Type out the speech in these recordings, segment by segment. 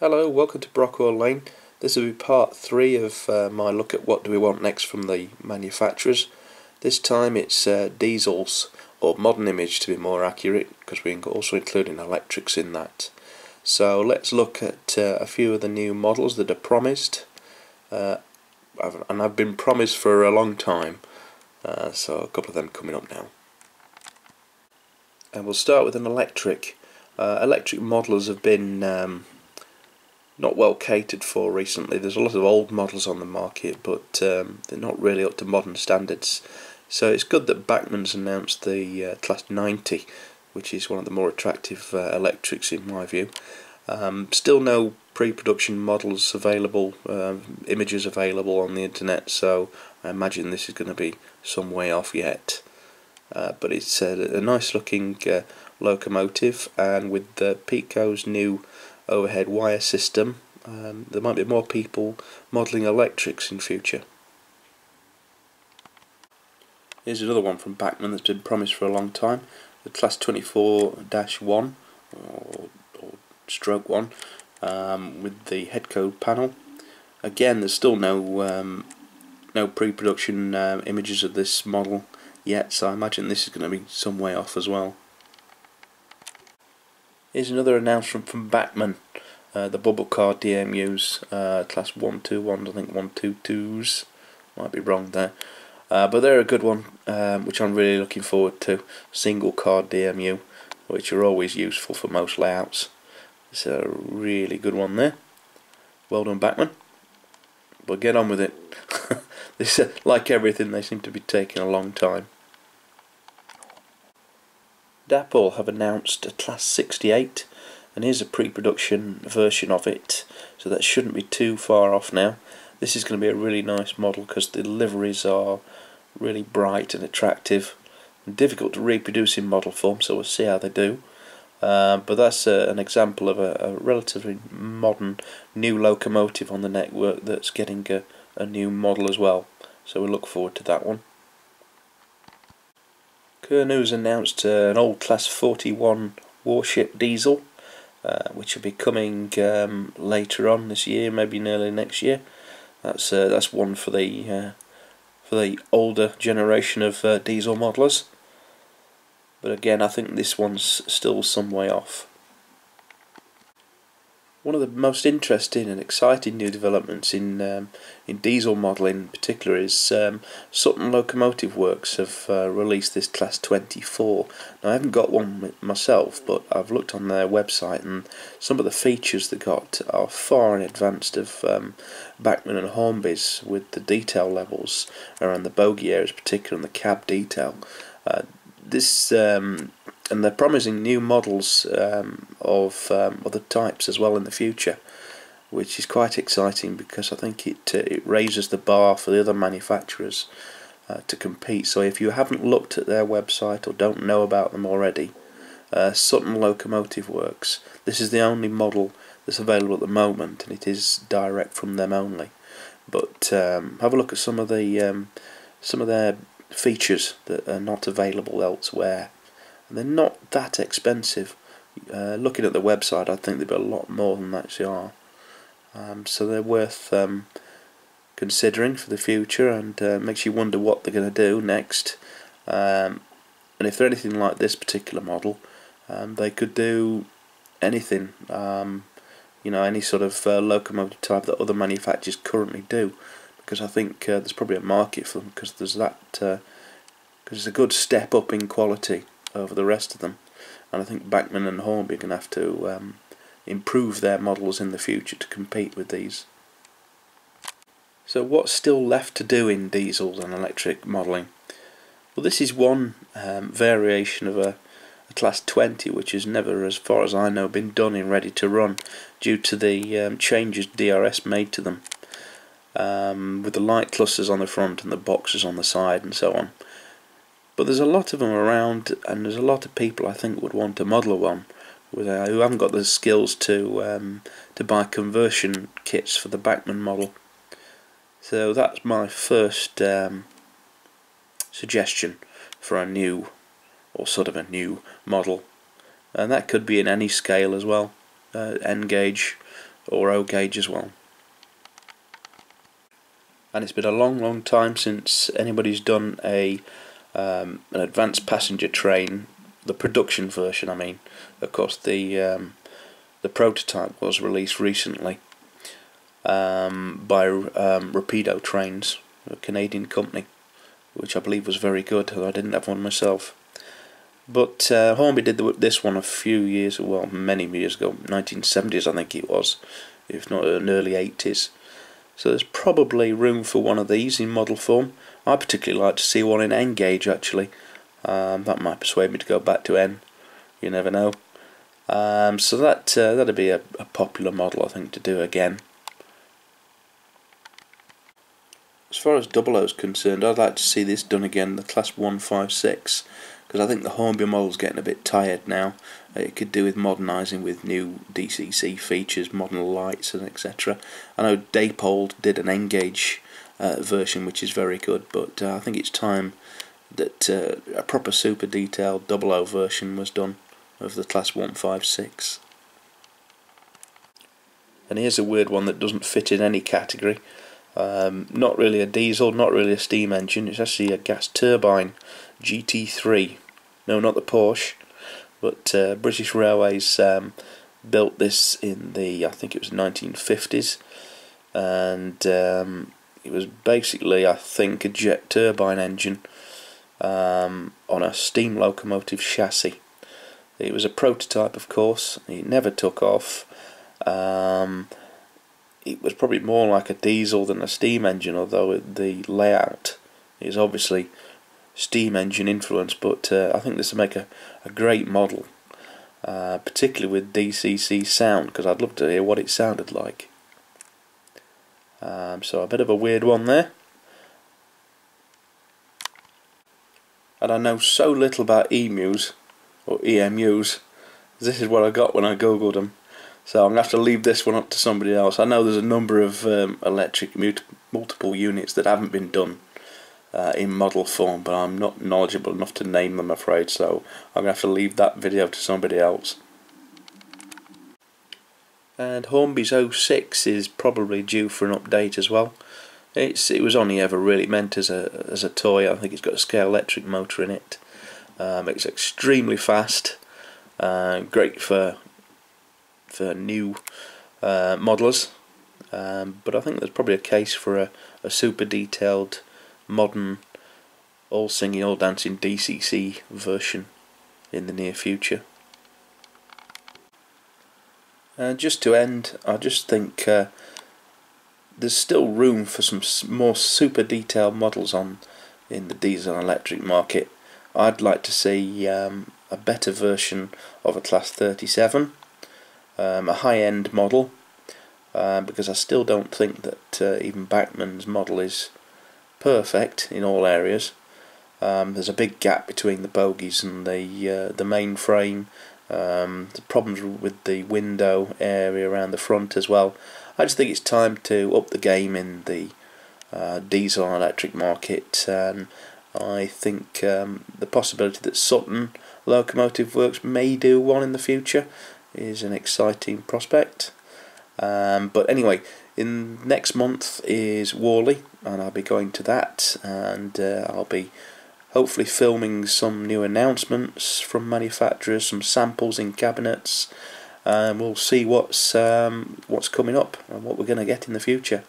Hello, welcome to Brockwell Lane. This will be part 3 of my look at what do we want next from the manufacturers. This time it's diesels, or modern image to be more accurate, because we're also including electrics in that. So let's look at a few of the new models that are promised, and I've been promised for a long time, so a couple of them coming up now. And we'll start with an electric. Electric modelers have been not well catered for recently. There's a lot of old models on the market, but they're not really up to modern standards. So it's good that Bachmann's announced the Class 90, which is one of the more attractive electrics in my view. Still no pre-production models available, images available on the internet, so I imagine this is going to be some way off yet. But it's a nice looking locomotive, and with Pico's new overhead wire system, there might be more people modelling electrics in future. Here's another one from Bachmann that's been promised for a long time, the Class 24-1 or stroke 1, with the head code panel. Again, there's still no pre-production images of this model yet, so I imagine this is going to be some way off as well. Here's another announcement from Bachmann, the bubble car DMUs, Class 121, I think 122s, might be wrong there, but they're a good one, which I'm really looking forward to. Single car DMU, which are always useful for most layouts. It's a really good one there. Well done, Bachmann. But get on with it. This, like everything, they seem to be taking a long time. Dapol have announced a Class 68, and here's a pre-production version of it, so that shouldn't be too far off now. This is going to be a really nice model because the liveries are really bright and attractive and difficult to reproduce in model form, so we'll see how they do. But that's an example of a relatively modern new locomotive on the network that's getting a new model as well, so we look forward to that one. Kuhnu's announced an old Class 41 warship diesel, which will be coming later on this year, maybe nearly next year. That's one for the older generation of diesel modelers. But again, I think this one's still some way off. One of the most interesting and exciting new developments in diesel modelling in particular is Sutton Locomotive Works have released this Class 24. Now, I haven't got one myself, but I've looked on their website, and some of the features they got are far in advance of Bachmann and Hornby's, with the detail levels around the bogie areas, particularly in the cab detail. And they're promising new models of other types as well in the future, which is quite exciting because I think it raises the bar for the other manufacturers to compete. So if you haven't looked at their website or don't know about them already, Sutton Locomotive Works, this is the only model that's available at the moment, and it is direct from them only. But have a look at some of their features that are not available elsewhere. They're not that expensive. Looking at the website, I think they'd be a lot more than they actually are. So they're worth considering for the future, and makes you wonder what they're going to do next. And if they're anything like this particular model, they could do anything. Any sort of locomotive type that other manufacturers currently do, because I think there's probably a market for them, because there's because it's a good step up in quality over the rest of them, and I think Bachmann and Hornby are going to have to improve their models in the future to compete with these. So what's still left to do in diesels and electric modelling? Well, this is one variation of a Class 20, which has never, as far as I know, been done in ready to run due to the changes DRS made to them, with the light clusters on the front and the boxes on the side and so on. But there's a lot of them around, and there's a lot of people I think would want to model one who haven't got the skills to buy conversion kits for the Bachmann model. So that's my first suggestion for a new, or sort of a new model, and that could be in any scale as well, N gauge, or O gauge as well. And it's been a long time since anybody's done an advanced passenger train, the production version I mean. Of course the prototype was released recently by Rapido Trains, a Canadian company, which I believe was very good, although I didn't have one myself. But Hornby did this one a few years, well, many years ago, 1970s I think it was, if not in early 80s. So there's probably room for one of these in model form. I particularly like to see one in N gauge actually. That might persuade me to go back to N. You never know. So that'd be a popular model I think to do again. As far as 00 is concerned, I'd like to see this done again, the Class 156, because I think the Hornby model's getting a bit tired now. It could do with modernising with new DCC features, modern lights and etc. I know Daypold did an N-gauge version which is very good, but I think it's time that a proper super detailed 00 version was done of the Class 156. And here's a weird one that doesn't fit in any category. Not really a diesel, not really a steam engine, it's actually a gas turbine GT3. No, not the Porsche, but British Railways built this in the, I think it was 1950s, and it was basically, I think, a jet turbine engine on a steam locomotive chassis. It was a prototype, of course. It never took off. It was probably more like a diesel than a steam engine, although the layout is obviously steam engine influence, but I think this will make a great model, particularly with DCC sound, because I'd love to hear what it sounded like. So a bit of a weird one there. And I know so little about emus, or EMUs. This is what I got when I googled them. So I'm going to have to leave this one up to somebody else. I know there's a number of electric multiple units that haven't been done in model form, but I'm not knowledgeable enough to name them, I'm afraid, so I'm going to have to leave that video to somebody else. And Hornby's 06 is probably due for an update as well. It was only ever really meant as a toy. I think it's got a scale electric motor in it. It's extremely fast, great for new modelers, but I think there's probably a case for a super detailed, modern, all singing, all dancing DCC version in the near future. Just to end, I just think there's still room for some more super detailed models in the diesel and electric market. I'd like to see a better version of a Class 37, a high-end model, because I still don't think that even Bachmann's model is perfect in all areas. There's a big gap between the bogies and the main frame. The problems with the window area around the front as well. I just think it's time to up the game in the diesel and electric market. I think the possibility that Sutton Locomotive Works may do one in the future is an exciting prospect. But anyway, next month is Worley, and I'll be going to that, and I'll be hopefully filming some new announcements from manufacturers, some samples in cabinets, and we'll see what's coming up and what we're going to get in the future.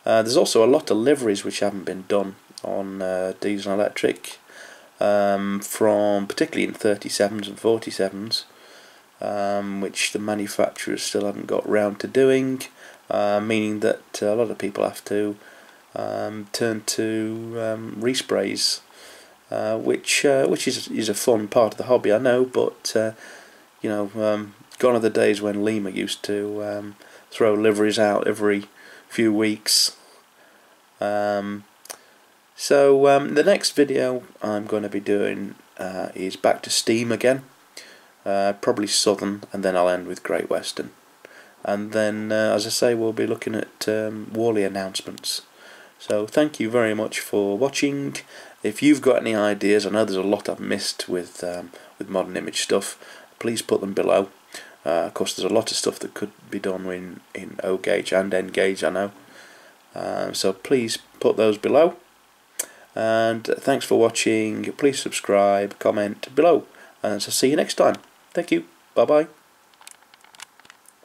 There's also a lot of liveries which haven't been done on diesel and electric, from particularly in 37s and 47s, which the manufacturers still haven't got round to doing, meaning that a lot of people have to turn to resprays, which is a fun part of the hobby, I know, but you know, gone are the days when Lima used to throw liveries out every few weeks. So the next video I'm going to be doing is back to steam again, probably Southern, and then I'll end with Great Western, and then as I say, we'll be looking at Worley announcements. So thank you very much for watching. If you've got any ideas, I know there's a lot I've missed with modern image stuff, please put them below. Of course, there's a lot of stuff that could be done in O gauge and N gauge, I know. So please put those below. And thanks for watching. Please subscribe, comment below, and so see you next time. Thank you. Bye bye.